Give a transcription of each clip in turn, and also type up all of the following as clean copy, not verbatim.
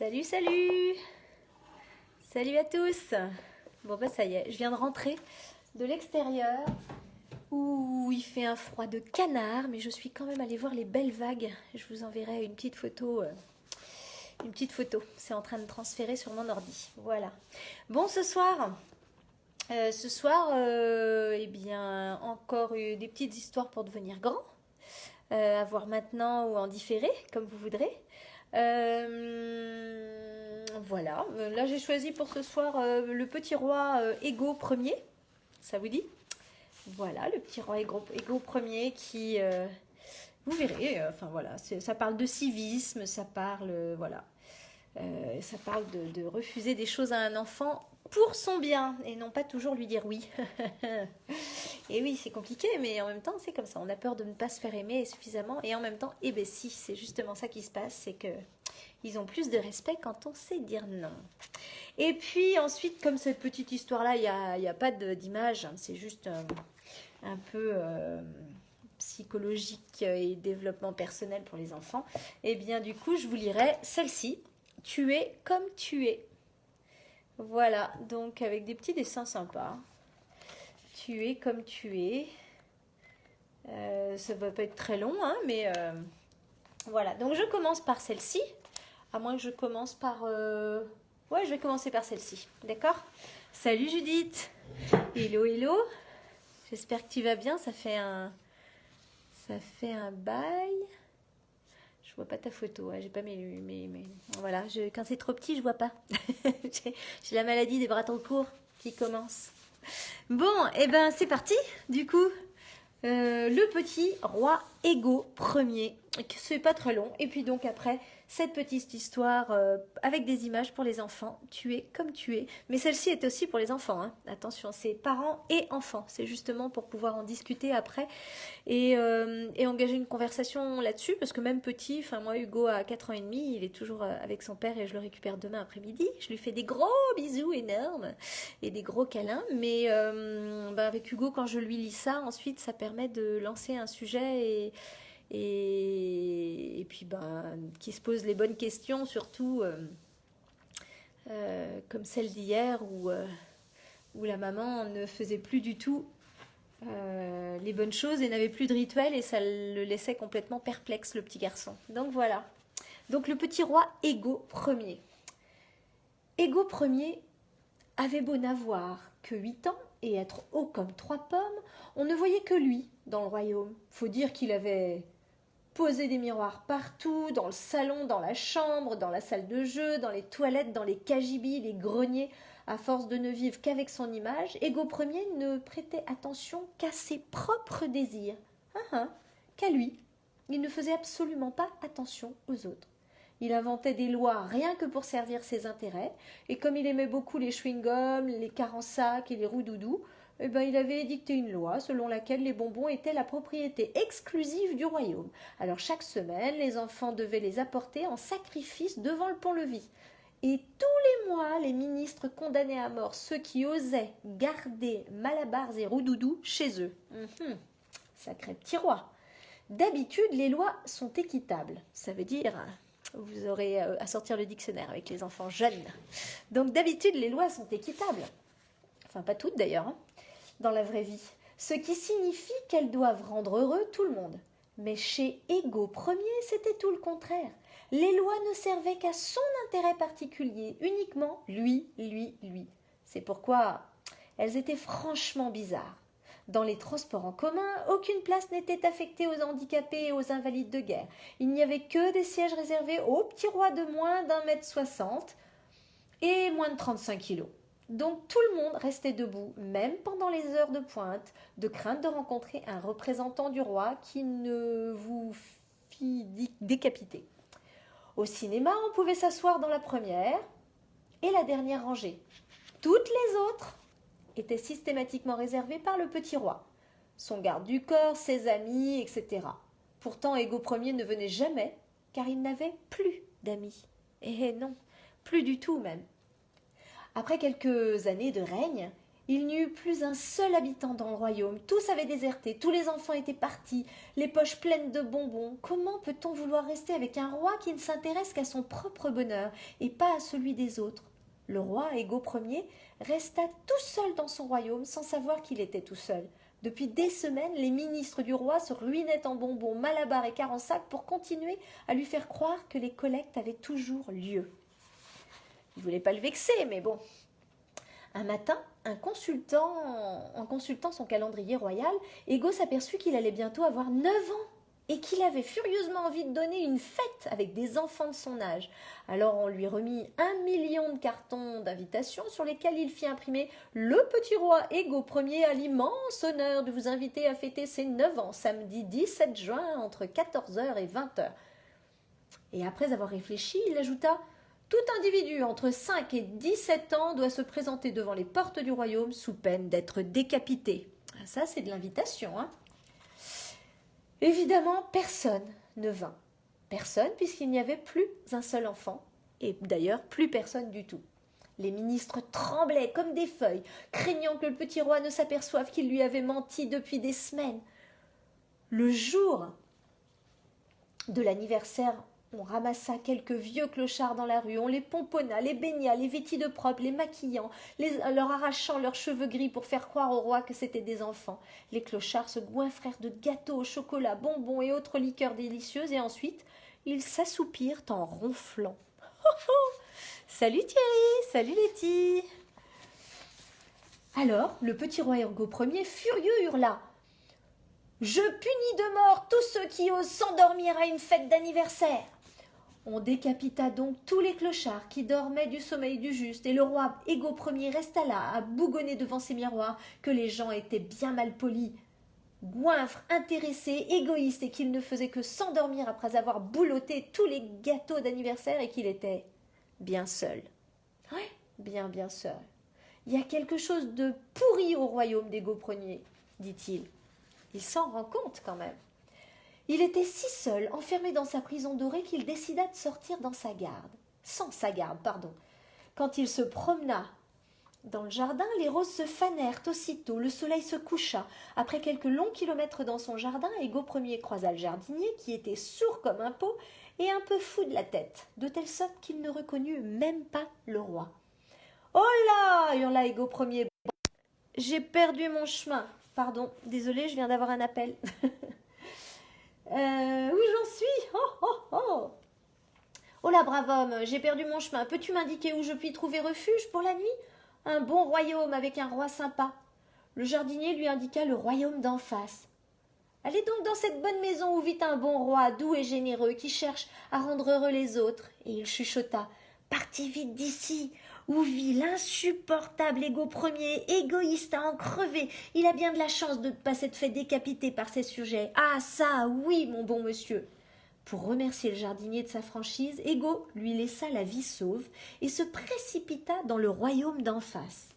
Salut, salut! Salut à tous! Bon bah ça y est, je viens de rentrer de l'extérieur où il fait un froid de canard, mais je suis quand même allée voir les belles vagues. Je vous enverrai une petite photo. C'est en train de transférer sur mon ordi. Voilà. Bon, ce soir, eh bien, encore des petites histoires pour devenir grand. À voir maintenant ou en différé, comme vous voudrez. Voilà, là j'ai choisi pour ce soir le petit roi Ego Ier, ça vous dit? Voilà, le petit roi Ego Ier qui, vous verrez, enfin voilà, ça parle de civisme, ça parle, voilà, ça parle de refuser des choses à un enfant pour son bien et non pas toujours lui dire oui. Et oui, c'est compliqué, mais en même temps, c'est comme ça. On a peur de ne pas se faire aimer suffisamment. Et en même temps, eh ben si, c'est justement ça qui se passe, c'est que ils ont plus de respect quand on sait dire non. Et puis ensuite, comme cette petite histoire-là, il y a pas d'image, hein, c'est juste un peu psychologique et développement personnel pour les enfants. Et bien du coup, je vous lirai celle-ci. Tu es comme tu es. Voilà, donc avec des petits dessins sympas. Tu es comme tu es. Ça va pas être très long, hein, mais voilà. Donc je commence par celle-ci. À moins que je commence par... Ouais, je vais commencer par celle-ci. D'accord? Salut Judith. Hello, hello. J'espère que tu vas bien. Ça fait un bail. Je vois pas ta photo. Hein. J'ai pas mes... Voilà. Quand c'est trop petit, je vois pas. J'ai la maladie des bras trop courts qui commence. Bon, et ben c'est parti. Du coup, le petit roi Ego Ier. C'est pas très long. Et puis donc après, cette petite histoire avec des images pour les enfants. Tu es comme tu es. Mais celle-ci est aussi pour les enfants. Hein. Attention, c'est parents et enfants. C'est justement pour pouvoir en discuter après et engager une conversation là-dessus. Parce que même petit, enfin moi Hugo a 4 ans et demi, il est toujours avec son père et je le récupère demain après-midi. Je lui fais des gros bisous énormes et des gros câlins. Mais avec Hugo, quand je lui lis ça, ensuite ça permet de lancer un sujet et puis qui se pose les bonnes questions, surtout comme celle d'hier où la maman ne faisait plus du tout les bonnes choses et n'avait plus de rituel et ça le laissait complètement perplexe, le petit garçon. Donc voilà. Donc le petit roi Ego Ier. Ego Ier avait beau n'avoir que 8 ans et être haut comme 3 pommes, on ne voyait que lui dans le royaume. Faut dire qu'il avait posé des miroirs partout, dans le salon, dans la chambre, dans la salle de jeu, dans les toilettes, dans les cagibis, les greniers. À force de ne vivre qu'avec son image, Ego Ier ne prêtait attention qu'à ses propres désirs, qu'à lui. Il ne faisait absolument pas attention aux autres. Il inventait des lois rien que pour servir ses intérêts, et comme il aimait beaucoup les chewing-gums, les carensacs et les roux-doudous, il avait édicté une loi selon laquelle les bonbons étaient la propriété exclusive du royaume. Alors chaque semaine, les enfants devaient les apporter en sacrifice devant le pont-levis. Et tous les mois, les ministres condamnaient à mort ceux qui osaient garder malabars et roux-doudous chez eux. Sacré petit roi. D'habitude, les lois sont équitables. Ça veut dire... Vous aurez à sortir le dictionnaire avec les enfants jeunes. Donc d'habitude, les lois sont équitables. Enfin, pas toutes d'ailleurs, hein, dans la vraie vie. Ce qui signifie qu'elles doivent rendre heureux tout le monde. Mais chez Ego Ier, c'était tout le contraire. Les lois ne servaient qu'à son intérêt particulier, uniquement lui. C'est pourquoi elles étaient franchement bizarres. Dans les transports en commun, aucune place n'était affectée aux handicapés et aux invalides de guerre. Il n'y avait que des sièges réservés aux petits rois de moins d'1,60 m et moins de 35 kilos. Donc tout le monde restait debout, même pendant les heures de pointe, de crainte de rencontrer un représentant du roi qui ne vous fit décapiter. Au cinéma, on pouvait s'asseoir dans la première et la dernière rangée. Toutes les autres était systématiquement réservé par le petit roi, son garde du corps, ses amis, etc. Pourtant, Ego Ier ne venait jamais, car il n'avait plus d'amis. Et non, plus du tout même. Après quelques années de règne, Il n'y eut plus un seul habitant dans le royaume. Tous avaient déserté, tous les enfants étaient partis, les poches pleines de bonbons. Comment peut-on vouloir rester avec un roi qui ne s'intéresse qu'à son propre bonheur et pas à celui des autres? Le roi, Égo Ier, resta tout seul dans son royaume sans savoir qu'il était tout seul. Depuis des semaines, les ministres du roi se ruinaient en bonbons, malabars et carensacs pour continuer à lui faire croire que les collectes avaient toujours lieu. Il ne voulait pas le vexer, mais bon. Un matin, en consultant son calendrier royal, Égo s'aperçut qu'il allait bientôt avoir 9 ans et qu'il avait furieusement envie de donner une fête avec des enfants de son âge. Alors on lui remit 1 million de cartons d'invitation sur lesquels il fit imprimer « Le petit roi Égo Ier a l'immense honneur de vous inviter à fêter ses 9 ans, samedi 17 juin entre 14h et 20h. » Et après avoir réfléchi, il ajouta « Tout individu entre 5 et 17 ans doit se présenter devant les portes du royaume sous peine d'être décapité. » Ça, c'est de l'invitation, hein. Évidemment, personne ne vint. Personne, puisqu'il n'y avait plus un seul enfant, et d'ailleurs plus personne du tout. Les ministres tremblaient comme des feuilles, craignant que le petit roi ne s'aperçoive qu'il lui avait menti depuis des semaines. Le jour de l'anniversaire, on ramassa quelques vieux clochards dans la rue, on les pomponna, les baigna, les vêtit de propre, les maquillant, leur arrachant leurs cheveux gris pour faire croire au roi que c'étaient des enfants. Les clochards se goinfrèrent de gâteaux au chocolat, bonbons et autres liqueurs délicieuses, et ensuite ils s'assoupirent en ronflant. Salut Thierry, salut Letty. Alors le petit roi Égo Ier, furieux, hurla: Je punis de mort tous ceux qui osent s'endormir à une fête d'anniversaire. On décapita donc tous les clochards qui dormaient du sommeil du juste, et le roi Égo Ier resta là, à bougonner devant ses miroirs, que les gens étaient bien mal polis, goinfres, intéressés, égoïstes, et qu'il ne faisait que s'endormir après avoir boulotté tous les gâteaux d'anniversaire, et qu'il était bien seul. Oui, bien seul. Il y a quelque chose de pourri au royaume d'Égo Ier, dit-il. Il s'en rend compte quand même. Il était si seul, enfermé dans sa prison dorée, qu'il décida de sortir sans sa garde. Quand il se promena dans le jardin, les roses se fanèrent aussitôt, le soleil se coucha. Après quelques longs kilomètres dans son jardin, Égo Ier croisa le jardinier, qui était sourd comme un pot et un peu fou de la tête, de telle sorte qu'il ne reconnut même pas le roi. « Oh là !» hurla Égo Ier. « J'ai perdu mon chemin. Pardon, désolé, je viens d'avoir un appel. » Où j'en suis? Oh Oh là, brave homme, j'ai perdu mon chemin. Peux-tu m'indiquer où je puis trouver refuge pour la nuit? Un bon royaume avec un roi sympa. Le jardinier lui indiqua le royaume d'en face. Allez donc dans cette bonne maison où vit un bon roi, doux et généreux, qui cherche à rendre heureux les autres. Et il chuchota: Partez vite d'ici, où vit l'insupportable Égo Ier, égoïste à en crever. Il a bien de la chance de ne pas s'être fait décapiter par ses sujets. Ah ça, oui, mon bon monsieur. Pour remercier le jardinier de sa franchise, Égo lui laissa la vie sauve et se précipita dans le royaume d'en face.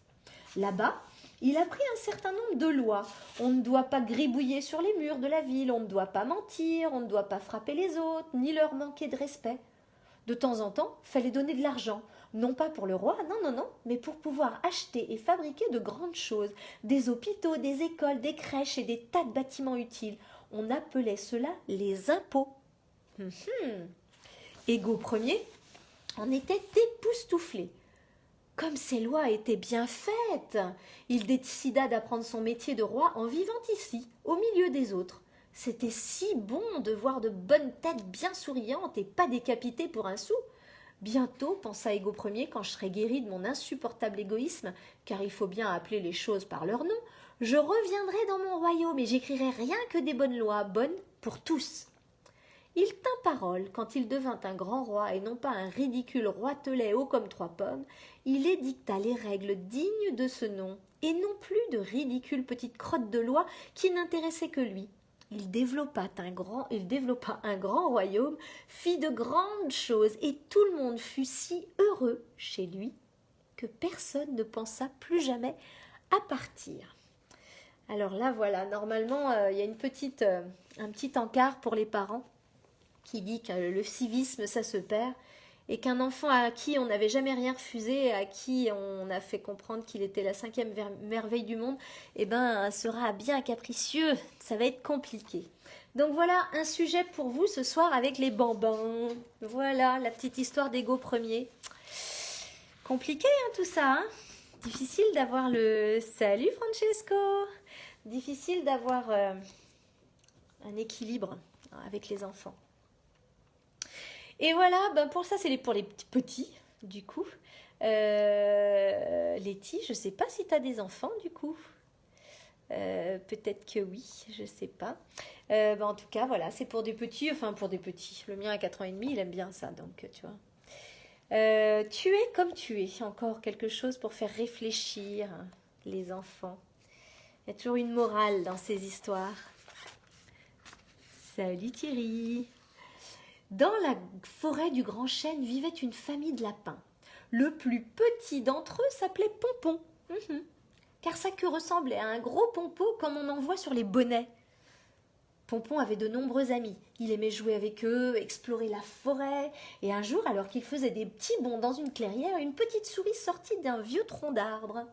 Là-bas, il apprit un certain nombre de lois. On ne doit pas gribouiller sur les murs de la ville, on ne doit pas mentir, on ne doit pas frapper les autres, ni leur manquer de respect. De temps en temps, fallait donner de l'argent, non pas pour le roi, non, mais pour pouvoir acheter et fabriquer de grandes choses, des hôpitaux, des écoles, des crèches et des tas de bâtiments utiles. On appelait cela les impôts. Égo Ier en était époustouflé. Comme ces lois étaient bien faites, il décida d'apprendre son métier de roi en vivant ici, au milieu des autres. C'était si bon de voir de bonnes têtes bien souriantes et pas décapitées pour un sou. Bientôt, pensa Égo Ier, quand je serai guéri de mon insupportable égoïsme, car il faut bien appeler les choses par leur nom, je reviendrai dans mon royaume et j'écrirai rien que des bonnes lois, bonnes pour tous. Il tint parole quand il devint un grand roi et non pas un ridicule roitelet haut comme 3 pommes. Il édicta les règles dignes de ce nom et non plus de ridicules petites crottes de loi qui n'intéressaient que lui. Il développa un grand royaume, fit de grandes choses et tout le monde fut si heureux chez lui que personne ne pensa plus jamais à partir. Alors là, voilà, normalement, il y a un petit encart pour les parents qui dit que le civisme, ça se perd. et qu'un enfant à qui on n'avait jamais rien refusé, à qui on a fait comprendre qu'il était la cinquième merveille du monde, eh ben, sera bien capricieux, ça va être compliqué. Donc voilà un sujet pour vous ce soir avec les bambins. Voilà la petite histoire d'Ego premier. Compliqué hein, tout ça, hein. Difficile d'avoir le... Salut Francesco. Difficile d'avoir un équilibre avec les enfants. Et voilà, ben pour ça c'est pour les petits du coup. Letty, je sais pas si tu as des enfants du coup. Peut-être que oui, je sais pas. Ben en tout cas, voilà, c'est pour des petits, enfin pour des petits. Le mien à 4 ans et demi, il aime bien ça, donc tu vois. Tu es comme tu es, encore quelque chose pour faire réfléchir les enfants. Il y a toujours une morale dans ces histoires. Salut Thierry. Dans la forêt du Grand Chêne vivait une famille de lapins. Le plus petit d'entre eux s'appelait Pompon, car sa queue ressemblait à un gros pompeau comme on en voit sur les bonnets. Pompon avait de nombreux amis. Il aimait jouer avec eux, explorer la forêt. Et un jour, alors qu'il faisait des petits bonds dans une clairière, une petite souris sortit d'un vieux tronc d'arbre.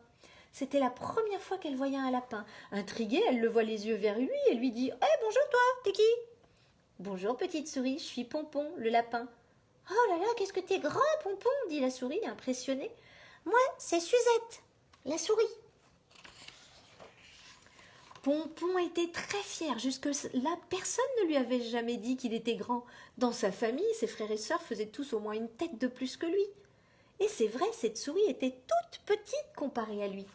C'était la première fois qu'elle voyait un lapin. Intriguée, elle leva les yeux vers lui et lui dit « Hé, bonjour toi, t'es qui ?»« Bonjour petite souris, je suis Pompon, le lapin. »« Oh là là, qu'est-ce que t'es grand, Pompon !» dit la souris, impressionnée. « Moi, c'est Suzette, la souris. » Pompon était très fier. Jusque-là, personne ne lui avait jamais dit qu'il était grand. Dans sa famille, ses frères et sœurs faisaient tous au moins une tête de plus que lui. Et c'est vrai, cette souris était toute petite comparée à lui.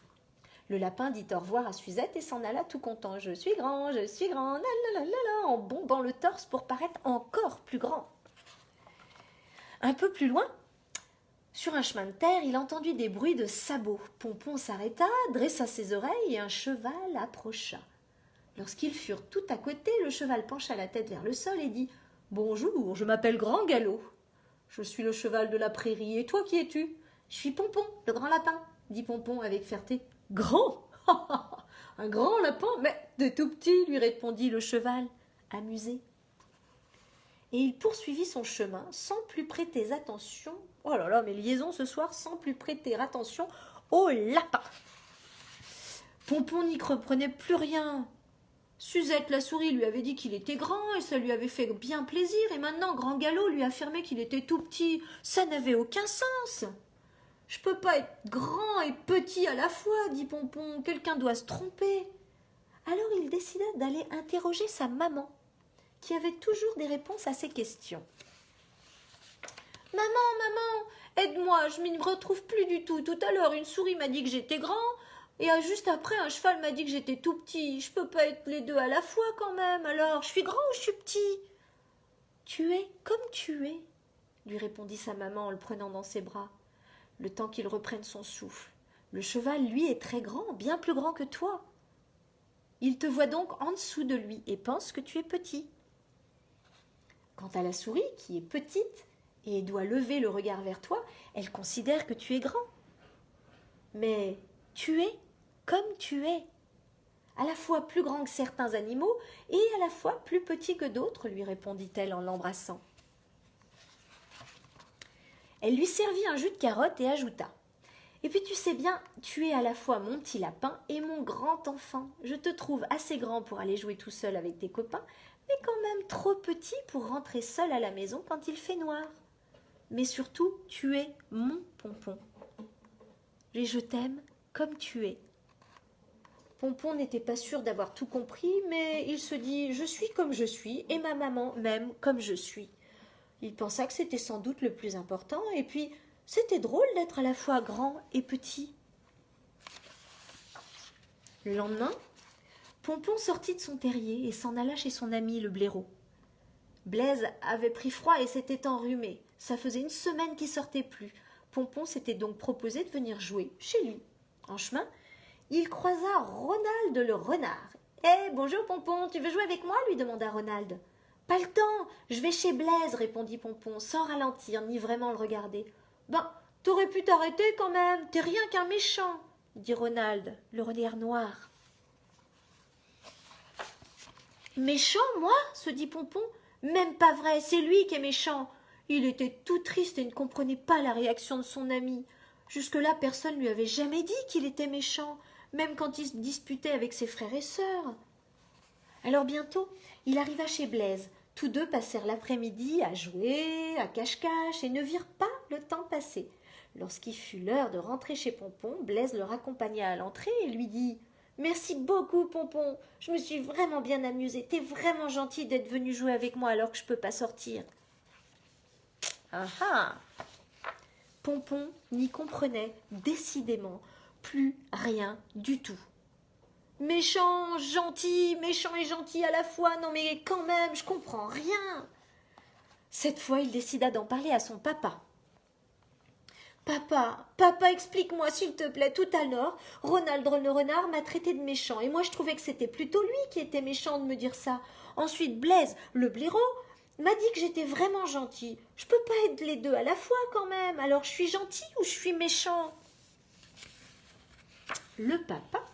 Le lapin dit au revoir à Suzette et s'en alla tout content. « Je suis grand, lalalala, en bombant le torse pour paraître encore plus grand. » Un peu plus loin, sur un chemin de terre, il entendit des bruits de sabots. Pompon s'arrêta, dressa ses oreilles et un cheval approcha. Lorsqu'ils furent tout à côté, le cheval pencha la tête vers le sol et dit « Bonjour, je m'appelle Grand Galop. Je suis le cheval de la prairie. Et toi, qui es-tu ?»« Je suis Pompon, le grand lapin, » dit Pompon avec fierté. « Grand ! Un grand lapin? Mais t'es tout petit, lui répondit le cheval, amusé. Et il poursuivit son chemin sans plus prêter attention. Oh là là, mes liaisons ce soir, sans plus prêter attention au lapin. Pompon n'y comprenait plus rien. Suzette la souris lui avait dit qu'il était grand et ça lui avait fait bien plaisir. Et maintenant, Grand Galop lui affirmait qu'il était tout petit. Ça n'avait aucun sens. « Je peux pas être grand et petit à la fois, dit Pompon. Quelqu'un doit se tromper. » Alors il décida d'aller interroger sa maman, qui avait toujours des réponses à ses questions. « Maman, aide-moi, je m'y retrouve plus du tout. Tout à l'heure, une souris m'a dit que j'étais grand, et juste après, un cheval m'a dit que j'étais tout petit. Je peux pas être les deux à la fois quand même. Alors, je suis grand ou je suis petit ?»« Tu es comme tu es, » lui répondit sa maman en le prenant dans ses bras, le temps qu'il reprenne son souffle. Le cheval, lui, est très grand, bien plus grand que toi. Il te voit donc en dessous de lui et pense que tu es petit. Quant à la souris, qui est petite et doit lever le regard vers toi, elle considère que tu es grand. Mais tu es comme tu es, à la fois plus grand que certains animaux et à la fois plus petit que d'autres, lui répondit-elle en l'embrassant. Elle lui servit un jus de carotte et ajouta « Et puis tu sais bien, tu es à la fois mon petit lapin et mon grand enfant. Je te trouve assez grand pour aller jouer tout seul avec tes copains, mais quand même trop petit pour rentrer seul à la maison quand il fait noir. Mais surtout, tu es mon Pompon. Et je t'aime comme tu es. » Pompon n'était pas sûr d'avoir tout compris, mais il se dit « Je suis comme je suis et ma maman m'aime comme je suis. » Il pensa que c'était sans doute le plus important, et puis c'était drôle d'être à la fois grand et petit. Le lendemain, Pompon sortit de son terrier et s'en alla chez son ami le blaireau. Blaise avait pris froid et s'était enrhumé. Ça faisait une semaine qu'il sortait plus. Pompon s'était donc proposé de venir jouer chez lui. En chemin, il croisa Ronald le renard. « Hé, bonjour Pompon, tu veux jouer avec moi ?» lui demanda Ronald. « Pas le temps, je vais chez Blaise, » répondit Pompon, sans ralentir ni vraiment le regarder. « Ben, t'aurais pu t'arrêter quand même, t'es rien qu'un méchant, » dit Ronald, le renard noir. « Méchant, moi ?» se dit Pompon. « Même pas vrai, c'est lui qui est méchant. Il était tout triste et ne comprenait pas la réaction de son ami. Jusque-là, personne ne lui avait jamais dit qu'il était méchant, même quand il se disputait avec ses frères et sœurs. Alors bientôt, il arriva chez Blaise. Tous deux passèrent l'après-midi à jouer, à cache-cache, et ne virent pas le temps passer. Lorsqu'il fut l'heure de rentrer chez Pompon, Blaise le raccompagna à l'entrée et lui dit « Merci beaucoup, Pompon, je me suis vraiment bien amusée. T'es vraiment gentil d'être venu jouer avec moi alors que je peux pas sortir. » Ah ah! Pompon n'y comprenait décidément plus rien du tout. Méchant, gentil, méchant et gentil à la fois, non mais quand même, je comprends rien. Cette fois, il décida d'en parler à son papa. Papa, explique-moi s'il te plaît, tout à l'heure, Ronald le renard m'a traité de méchant, et moi je trouvais que c'était plutôt lui qui était méchant de me dire ça. Ensuite, Blaise, le blaireau, m'a dit que j'étais vraiment gentil. Je peux pas être les deux à la fois quand même, alors je suis gentil ou je suis méchant? Le papa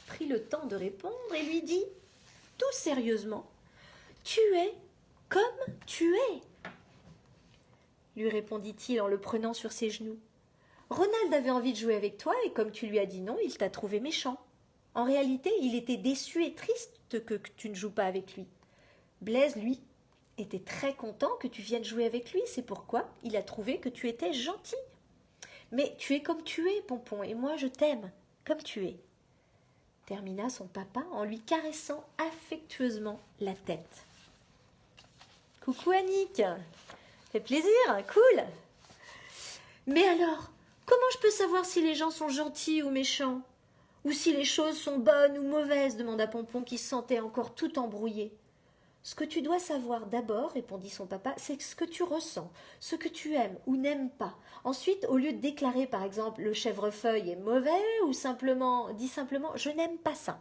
prit le temps de répondre et lui dit, tout sérieusement, « Tu es comme tu es. » lui répondit-il en le prenant sur ses genoux. Ronald avait envie de jouer avec toi et comme tu lui as dit non, il t'a trouvé méchant. En réalité, il était déçu et triste que tu ne joues pas avec lui. Blaise, lui, était très content que tu viennes jouer avec lui, c'est pourquoi il a trouvé que tu étais gentil. Mais tu es comme tu es, Pompon, et moi je t'aime comme tu es. Termina son papa en lui caressant affectueusement la tête. Coucou Annick, fait plaisir, cool. Mais alors, comment je peux savoir si les gens sont gentils ou méchants? Ou si les choses sont bonnes ou mauvaises? Demanda Pompon qui se sentait encore tout embrouillé. Ce que tu dois savoir d'abord, répondit son papa, c'est ce que tu ressens, ce que tu aimes ou n'aimes pas. Ensuite, au lieu de déclarer par exemple le chèvrefeuille est mauvais ou dis simplement je n'aime pas ça.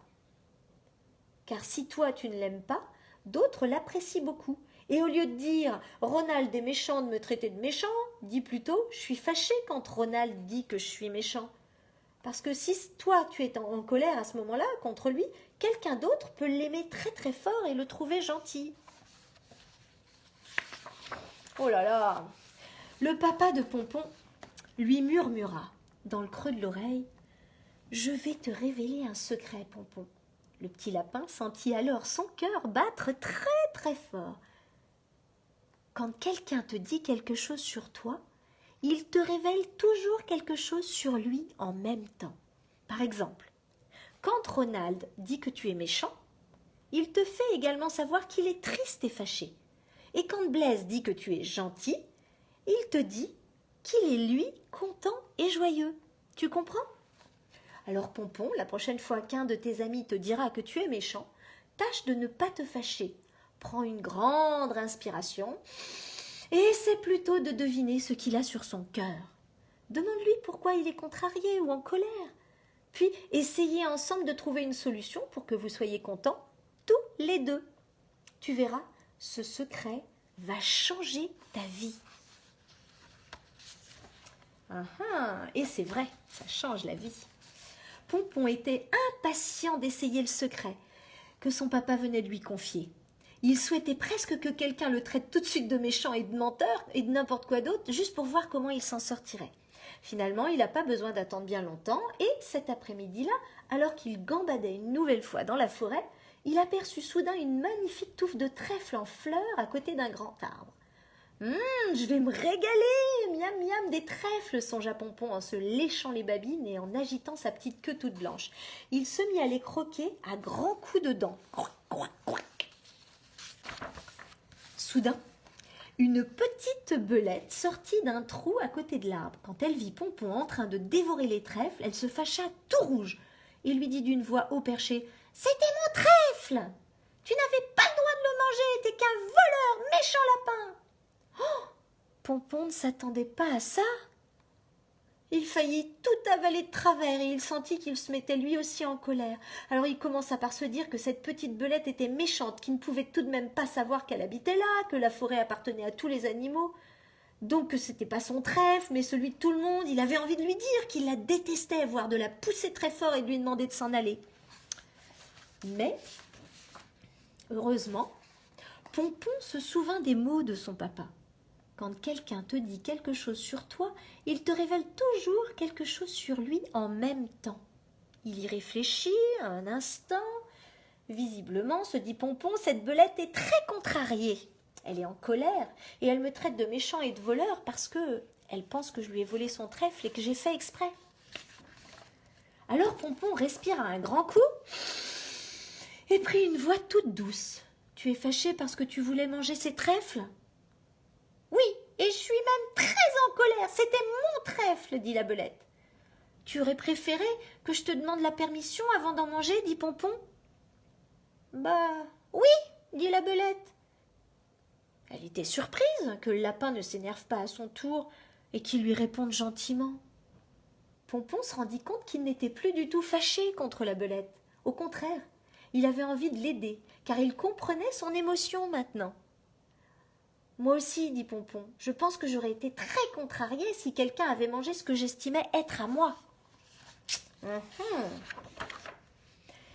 Car si toi tu ne l'aimes pas, d'autres l'apprécient beaucoup. Et au lieu de dire Ronald est méchant de me traiter de méchant, dis plutôt je suis fâché quand Ronald dit que je suis méchant. Parce que si toi tu es en colère à ce moment-là contre lui, quelqu'un d'autre peut l'aimer très très fort et le trouver gentil. Oh là là! Le papa de Pompon lui murmura dans le creux de l'oreille « Je vais te révéler un secret, Pompon. » Le petit lapin sentit alors son cœur battre très très fort. Quand quelqu'un te dit quelque chose sur toi, il te révèle toujours quelque chose sur lui en même temps. Par exemple, quand Ronald dit que tu es méchant, il te fait également savoir qu'il est triste et fâché. Et quand Blaise dit que tu es gentil, il te dit qu'il est lui content et joyeux. Tu comprends? Alors Pompon, la prochaine fois qu'un de tes amis te dira que tu es méchant, tâche de ne pas te fâcher. Prends une grande inspiration et essaie plutôt de deviner ce qu'il a sur son cœur. Demande-lui pourquoi il est contrarié ou en colère. Puis essayez ensemble de trouver une solution pour que vous soyez contents, tous les deux. Tu verras, ce secret va changer ta vie. Et c'est vrai, ça change la vie. Pompon était impatient d'essayer le secret que son papa venait de lui confier. Il souhaitait presque que quelqu'un le traite tout de suite de méchant et de menteur et de n'importe quoi d'autre, juste pour voir comment il s'en sortirait. Finalement, il n'a pas besoin d'attendre bien longtemps, et cet après-midi-là, alors qu'il gambadait une nouvelle fois dans la forêt, il aperçut soudain une magnifique touffe de trèfle en fleurs à côté d'un grand arbre. Je vais me régaler, miam miam, des trèfles, songea Pompon en se léchant les babines et en agitant sa petite queue toute blanche. Il se mit à les croquer à grands coups de dents. Croac, croac, croac. Soudain, une petite belette sortit d'un trou à côté de l'arbre. Quand elle vit Pompon en train de dévorer les trèfles, elle se fâcha tout rouge et lui dit d'une voix haut perché « C'était mon trèfle! Tu n'avais pas le droit de le manger, t'es qu'un voleur, méchant lapin !» Oh, Pompon ne s'attendait pas à ça. Il faillit tout avaler de travers et il sentit qu'il se mettait lui aussi en colère. Alors il commença par se dire que cette petite belette était méchante, qu'il ne pouvait tout de même pas savoir qu'elle habitait là, que la forêt appartenait à tous les animaux. Donc que c'était pas son trèfle, mais celui de tout le monde. Il avait envie de lui dire qu'il la détestait, voire de la pousser très fort et de lui demander de s'en aller. Mais, heureusement, Pompon se souvint des mots de son papa. Quand quelqu'un te dit quelque chose sur toi, il te révèle toujours quelque chose sur lui en même temps. Il y réfléchit un instant. Visiblement, se dit Pompon, cette belette est très contrariée. Elle est en colère et elle me traite de méchant et de voleur parce que elle pense que je lui ai volé son trèfle et que j'ai fait exprès. Alors Pompon respira un grand coup et prit une voix toute douce. Tu es fâché parce que tu voulais manger ces trèfles? Oui, et je suis même très en colère. C'était mon trèfle, dit la belette. Tu aurais préféré que je te demande la permission avant d'en manger, dit Pompon. Bah, oui, dit la belette. Elle était surprise que le lapin ne s'énerve pas à son tour et qu'il lui réponde gentiment. Pompon se rendit compte qu'il n'était plus du tout fâché contre la belette. Au contraire, il avait envie de l'aider, car il comprenait son émotion maintenant. Moi aussi, dit Pompon, je pense que j'aurais été très contrariée si quelqu'un avait mangé ce que j'estimais être à moi.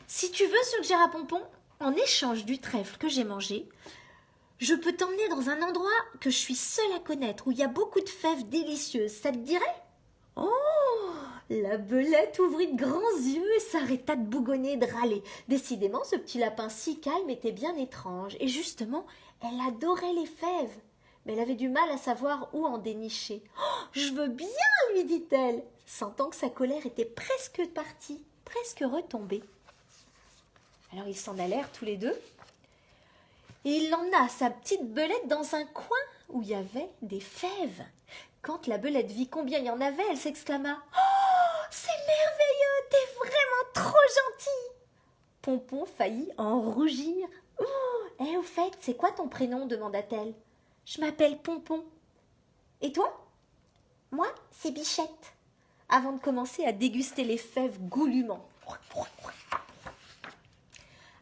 Si tu veux, suggéra Pompon, en échange du trèfle que j'ai mangé, je peux t'emmener dans un endroit que je suis seule à connaître, où il y a beaucoup de fèves délicieuses. Ça te dirait? Oh! La belette ouvrit de grands yeux et s'arrêta de bougonner et de râler. Décidément, ce petit lapin si calme était bien étrange. Et justement, elle adorait les fèves. Mais elle avait du mal à savoir où en dénicher. Oh, je veux bien, lui dit-elle, sentant que sa colère était presque partie, presque retombée. Alors ils s'en allèrent tous les deux. Et il l'emmena, sa petite belette, dans un coin où il y avait des fèves. Quand la belette vit combien il y en avait, elle s'exclama « Oh, c'est merveilleux, t'es vraiment trop gentil !» Pompon faillit en rougir. « Oh, au fait, c'est quoi ton prénom ?» demanda-t-elle. « Je m'appelle Pompon. »« Et toi ?»« Moi, c'est Bichette. » Avant de commencer à déguster les fèves goulûment.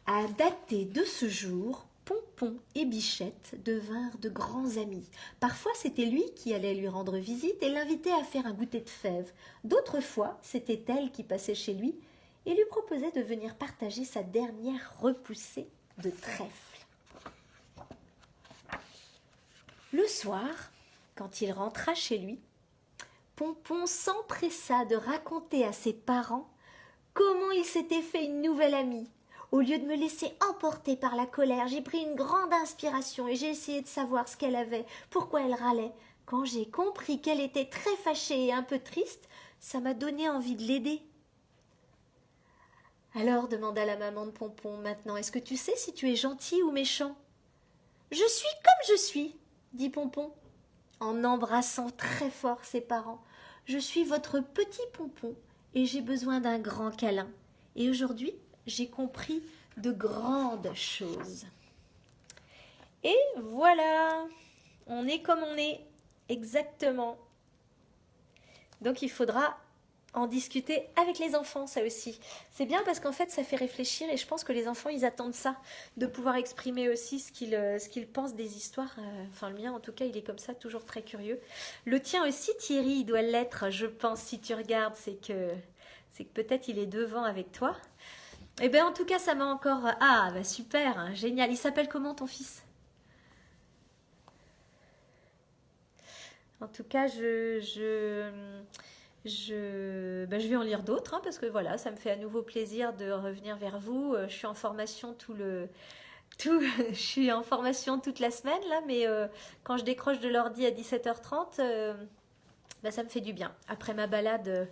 À dater de ce jour, Pompon et Bichette devinrent de grands amis. Parfois, c'était lui qui allait lui rendre visite et l'invitait à faire un goûter de fèves. D'autres fois, c'était elle qui passait chez lui et lui proposait de venir partager sa dernière repoussée de trèfle. Le soir, quand il rentra chez lui, Pompon s'empressa de raconter à ses parents comment il s'était fait une nouvelle amie. Au lieu de me laisser emporter par la colère, j'ai pris une grande inspiration et j'ai essayé de savoir ce qu'elle avait, pourquoi elle râlait. Quand j'ai compris qu'elle était très fâchée et un peu triste, ça m'a donné envie de l'aider. Alors, demanda la maman de Pompon, maintenant, est-ce que tu sais si tu es gentil ou méchant? Je suis comme je suis, dit Pompon, en embrassant très fort ses parents. Je suis votre petit Pompon et j'ai besoin d'un grand câlin. Et aujourd'hui, j'ai compris de grandes choses. Et voilà, on est comme on est, exactement. Donc il faudra en discuter avec les enfants, ça aussi. C'est bien parce qu'en fait, ça fait réfléchir et je pense que les enfants, ils attendent ça, de pouvoir exprimer aussi ce qu'ils pensent des histoires. Enfin, le mien, en tout cas, il est comme ça, toujours très curieux. Le tien aussi, Thierry, il doit l'être, je pense, si tu regardes, c'est que peut-être il est devant avec toi. Eh bien, en tout cas, ça m'a encore... Ah, bah super, hein, génial. Il s'appelle comment, ton fils? En tout cas, je vais en lire d'autres, hein, parce que voilà, ça me fait à nouveau plaisir de revenir vers vous. Je suis en formation je suis en formation toute la semaine, là, mais quand je décroche de l'ordi à 17h30, ça me fait du bien. Après ma balade...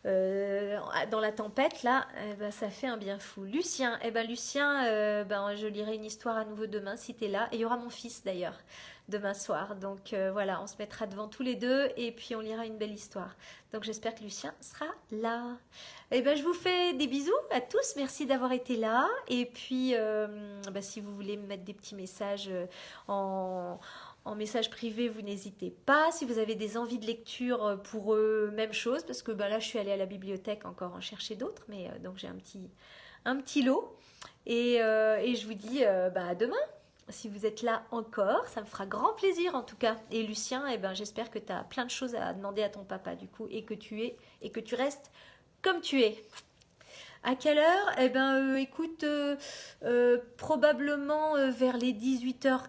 dans la tempête là, ça fait un bien fou. Lucien, Lucien, je lirai une histoire à nouveau demain si tu es là, et il y aura mon fils d'ailleurs demain soir, donc voilà, on se mettra devant tous les deux et puis on lira une belle histoire, donc j'espère que Lucien sera là. Je vous fais des bisous à tous, merci d'avoir été là, et puis si vous voulez me mettre des petits messages en message privé, vous n'hésitez pas. Si vous avez des envies de lecture pour eux, même chose, parce que là, je suis allée à la bibliothèque encore en chercher d'autres, mais donc j'ai un petit lot. Et je vous dis à demain, si vous êtes là encore, ça me fera grand plaisir en tout cas. Et Lucien, j'espère que tu as plein de choses à demander à ton papa du coup, et que tu restes comme tu es. À quelle heure? Écoute, probablement vers les 18h30,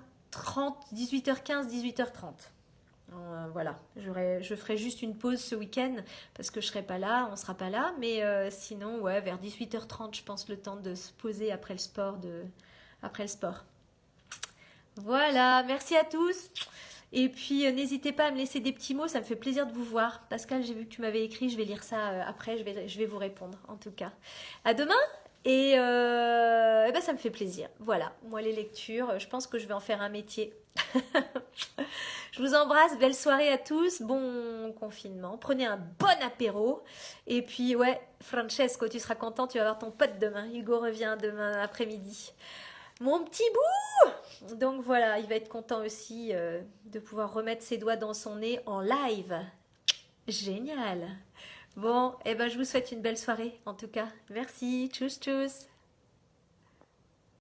18h15, 18h30. Voilà, je ferai juste une pause ce week-end parce que je serai pas là, on sera pas là. Mais sinon, ouais, vers 18h30, je pense le temps de se poser après le sport. Après le sport. Voilà, merci à tous. Et puis, n'hésitez pas à me laisser des petits mots, ça me fait plaisir de vous voir. Pascal, j'ai vu que tu m'avais écrit, je vais lire ça après, je vais vous répondre en tout cas. À demain et ben, ça me fait plaisir. Voilà, moi les lectures, je pense que je vais en faire un métier. Je vous embrasse, belle soirée à tous, bon confinement, prenez un bon apéro. Et puis ouais, Francesco, tu seras content, tu vas voir ton pote demain. Hugo revient demain après-midi. Mon petit bout! Donc voilà, il va être content aussi de pouvoir remettre ses doigts dans son nez en live. Génial! Bon, et ben je vous souhaite une belle soirée en tout cas. Merci, tchuss tchuss!